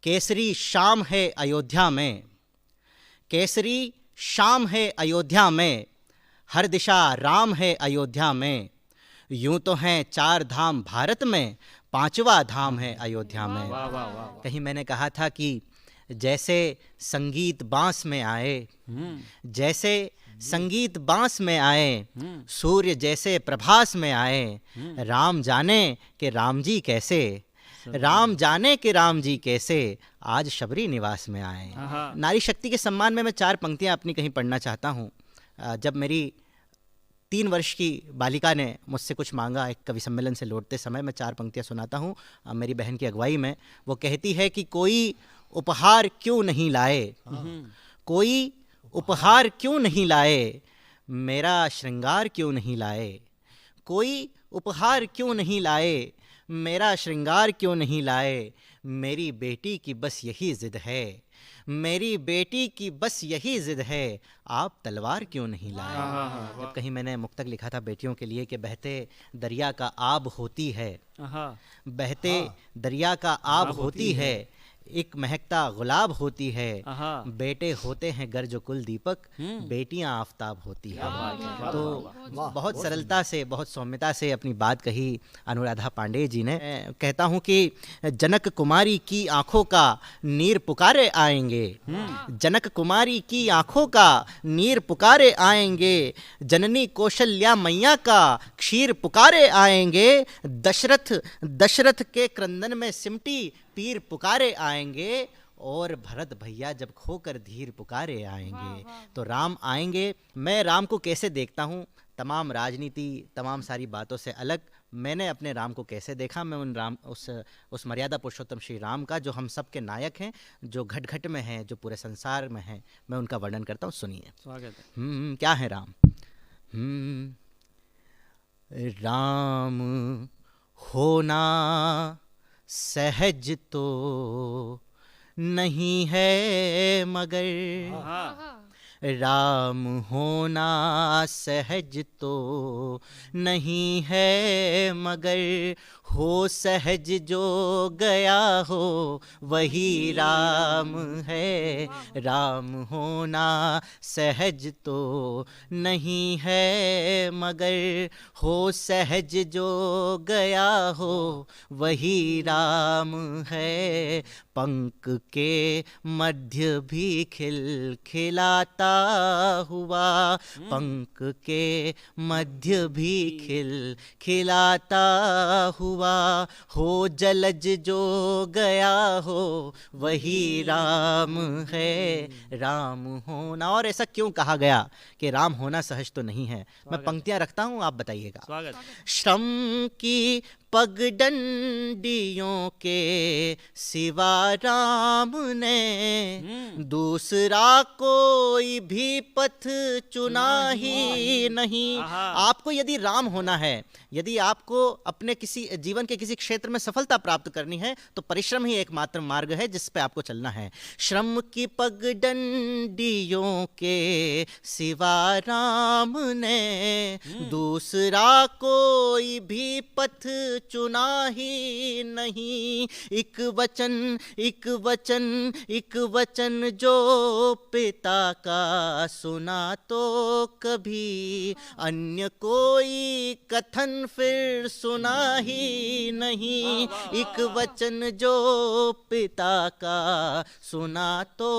केसरी शाम है अयोध्या में, केसरी शाम है अयोध्या में, हर दिशा राम है अयोध्या में। यूं तो हैं चार धाम भारत में, पांचवा धाम है अयोध्या में। वाह वाह वाह। कहीं मैंने कहा था कि जैसे संगीत बांस में आए, जैसे संगीत बांस में आए, सूर्य जैसे प्रभास में आए, राम जाने कि राम जी कैसे, राम जाने कि राम जी कैसे आज शबरी निवास में आए। नारी शक्ति के सम्मान में मैं चार पंक्तियां अपनी कहीं पढ़ना चाहता हूँ। जब मेरी 3 वर्ष की बालिका ने मुझसे कुछ मांगा, एक कवि सम्मेलन से लौटते समय, मैं 4 पंक्तियां सुनाता हूँ मेरी बहन की अगुवाई में। वो कहती है कि कोई उपहार क्यों नहीं लाए, कोई उपहार क्यों नहीं लाए, मेरा श्रृंगार क्यों नहीं लाए, कोई उपहार क्यों नहीं लाए, मेरा श्रृंगार क्यों नहीं लाए, मेरी बेटी की बस यही जिद है, मेरी बेटी की बस यही जिद है, आप तलवार क्यों नहीं लाए। जब कहीं मैंने मुक्तक लिखा था बेटियों के लिए कि बहते दरिया का आब होती है, बहते दरिया का आब होती है, एक महकता गुलाब होती है, बेटे होते हैं गर जो कुल दीपक, बेटियां आफताब होती है। तो बहुत सरलता से, बहुत सौम्यता से अपनी बात कही अनुराधा पांडे जी ने। कहता हूं कि जनक कुमारी की आंखों का नीर पुकारे आएंगे, जनक कुमारी की आंखों का नीर पुकारे आएंगे, जननी कौशल्या मैया का क्षीर पुकारे आएंगे, दशरथ दशरथ के क्रंदन में सिमटी पीर पुकारे आएंगे, और भरत भैया जब खोकर धीर पुकारे आएंगे। तो राम आएंगे। मैं राम को कैसे देखता हूँ, तमाम राजनीति, तमाम सारी बातों से अलग मैंने अपने राम को कैसे देखा, मैं उन राम उस मर्यादा पुरुषोत्तम श्री राम का, जो हम सब के नायक हैं, जो घट घट में हैं, जो पूरे संसार में हैं, मैं उनका वर्णन करता हूँ। सुनिए। स्वागत है। क्या है राम। राम होना सहज तो नहीं है मगर, राम होना सहज तो नहीं है मगर, हो सहज जो गया हो वही राम है, राम होना सहज तो नहीं है मगर, हो सहज जो गया हो वही राम है। पंख के मध्य भी खिलखिलाता हुआ, पंख के मध्य भी खिलखिलाता हुआ, हो जलज जो गया हो वही राम है, राम होना। और ऐसा क्यों कहा गया कि राम होना सहज तो नहीं है। मैं पंक्तियां रखता हूं, आप बताइएगा। श्रम की पगडंडियों के सिवा राम ने दूसरा कोई भी पथ चुना ही नहीं। आपको यदि राम होना है, यदि आपको अपने किसी जीवन के किसी क्षेत्र में सफलता प्राप्त करनी है, तो परिश्रम ही एकमात्र मार्ग है जिस पे आपको चलना है। श्रम की पगडंडियों के सिवा राम ने दूसरा कोई भी पथ चुना ही नहीं। एक वचन एक वचन एक वचन जो पिता का सुना तो कभी अन्य कोई कथन फिर सुना ही नहीं। एक वचन जो पिता का सुना तो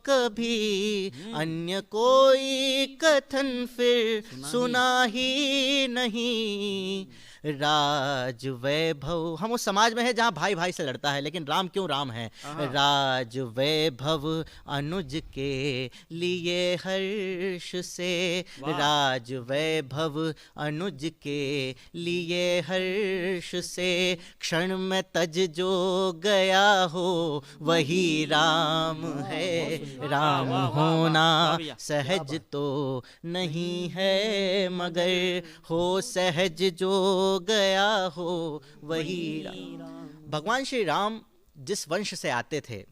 कभी अन्य कोई कथन फिर सुना ही नहीं। राज वैभव, हम उस समाज में है जहाँ भाई भाई से लड़ता है, लेकिन राम क्यों राम है। राज वैभव अनुज के लिए हर्ष से, राज वैभव अनुज के लिए हर्ष से, क्षण में तज जो गया हो वही राम है। राम होना सहज तो नहीं है मगर, हो सहज जो गया हो वही राम। भगवान श्री राम जिस वंश से आते थे,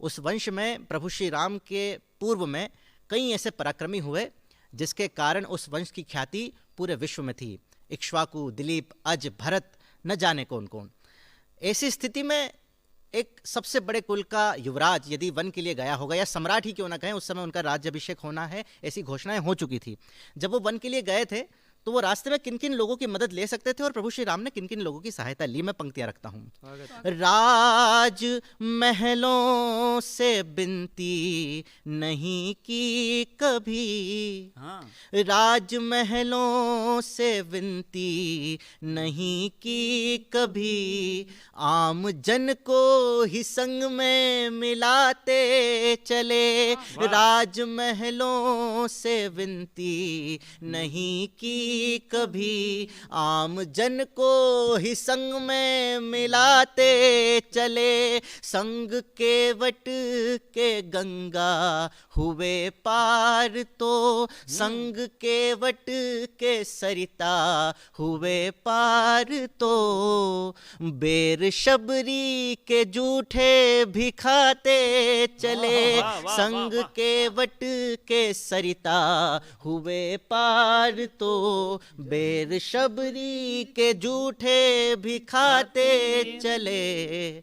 उस वंश में प्रभु श्री राम के पूर्व में कई ऐसे पराक्रमी हुए जिसके कारण उस वंश की ख्याति पूरे विश्व में थी। इक्ष्वाकु, दिलीप, अज, भरत, न जाने कौन कौन। ऐसी स्थिति में एक सबसे बड़े कुल का युवराज यदि वन के लिए गया होगा, या सम्राट ही क्यों ना कहें, उस समय उनका राज्याभिषेक होना है, ऐसी घोषणाएं हो चुकी थी। जब वो वन के लिए गए थे तो वो रास्ते में किन किन लोगों की मदद ले सकते थे और प्रभु श्री राम ने किन किन लोगों की सहायता ली। मैं पंक्तियां रखता हूं। राज महलों से बिनती नहीं की कभी, राज महलों से विनती नहीं की कभी, आम जन को ही संग में मिलाते चले। राज महलों से विनती नहीं की कभी, आम जन को ही संग में मिलाते चले। संग के वट के गंगा हुए पार तो, संग के वट के सरिता हुए पार तो, बेर शबरी के जूठे भी खाते चले। संग के वट के सरिता हुए पार तो, बेर शबरी के जूठे भी खाते चले।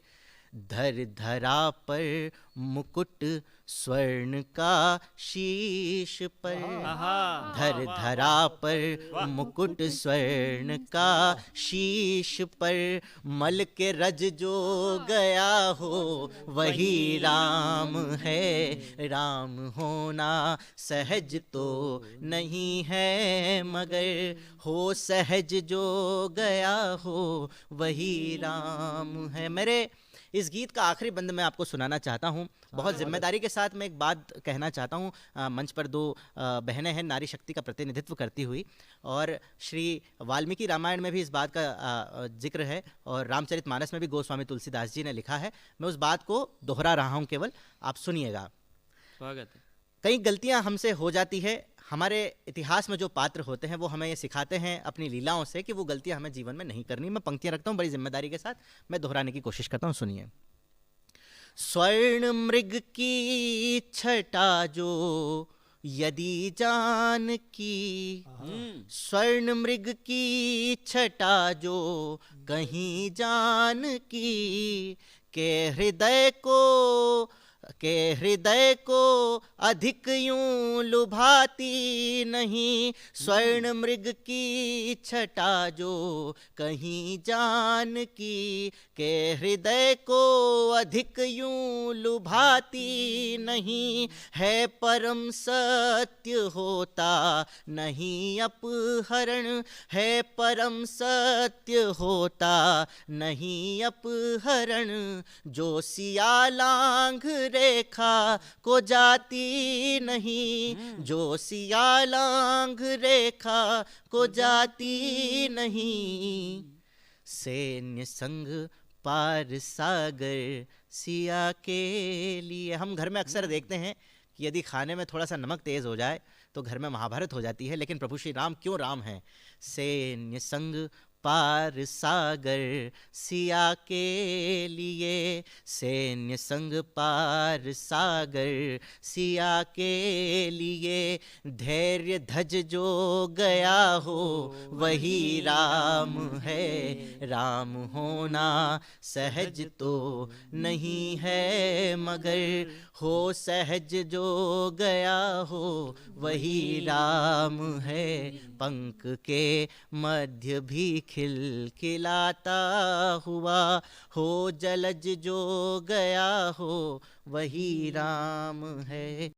धर धरा पर मुकुट स्वर्ण का शीश पर, धर धरा पर मुकुट स्वर्ण का शीश पर, मल के रज जो गया हो वही राम है। राम होना सहज तो नहीं है मगर, हो सहज जो गया हो वही राम है। मेरे इस गीत का आखिरी बंद मैं आपको सुनाना चाहता हूँ। बहुत जिम्मेदारी के साथ मैं एक बात कहना चाहता हूँ। मंच पर दो बहनें हैं नारी शक्ति का प्रतिनिधित्व करती हुई, और श्री वाल्मीकि रामायण में भी इस बात का जिक्र है और रामचरितमानस में भी गोस्वामी तुलसीदास जी ने लिखा है। मैं उस बात को दोहरा रहा हूँ, केवल आप सुनिएगा। स्वागत है। कई गलतियाँ हमसे हो जाती है। हमारे इतिहास में जो पात्र होते हैं वो हमें ये सिखाते हैं अपनी लीलाओं से कि वो गलतियां हमें जीवन में नहीं करनी। मैं पंक्तियां रखता हूं बड़ी जिम्मेदारी के साथ, मैं दोहराने की कोशिश करता हूं, सुनिए। स्वर्ण मृग की छटा जो यदि जान की, स्वर्ण मृग की छटा जो कहीं जान की, के हृदय को अधिक यूं लुभाती नहीं। स्वर्ण मृग की छटा जो कहीं जान की, के हृदय को अधिक यूं लुभाती नहीं। है परम सत्य होता नहीं अपहरण, है परम सत्य होता नहीं अपहरण, जो सिया लांघ रेखा को जाती नहीं, जो सिया लांघ रेखा को जाती नहीं। सैन्य संग पार सागर सिया के लिए। हम घर में अक्सर देखते हैं कि यदि खाने में थोड़ा सा नमक तेज हो जाए तो घर में महाभारत हो जाती है, लेकिन प्रभु श्री राम क्यों राम हैं? सैन्य संग पार सागर सिया के लिए, सैन्य संग पार सागर सिया के लिए, धैर्य धज जो गया हो वही राम है। राम होना सहज तो नहीं है मगर, हो सहज जो गया हो वही राम है। पंख के मध्य भी खिलखिलाता हुआ, हो जलज जो गया हो वही राम है।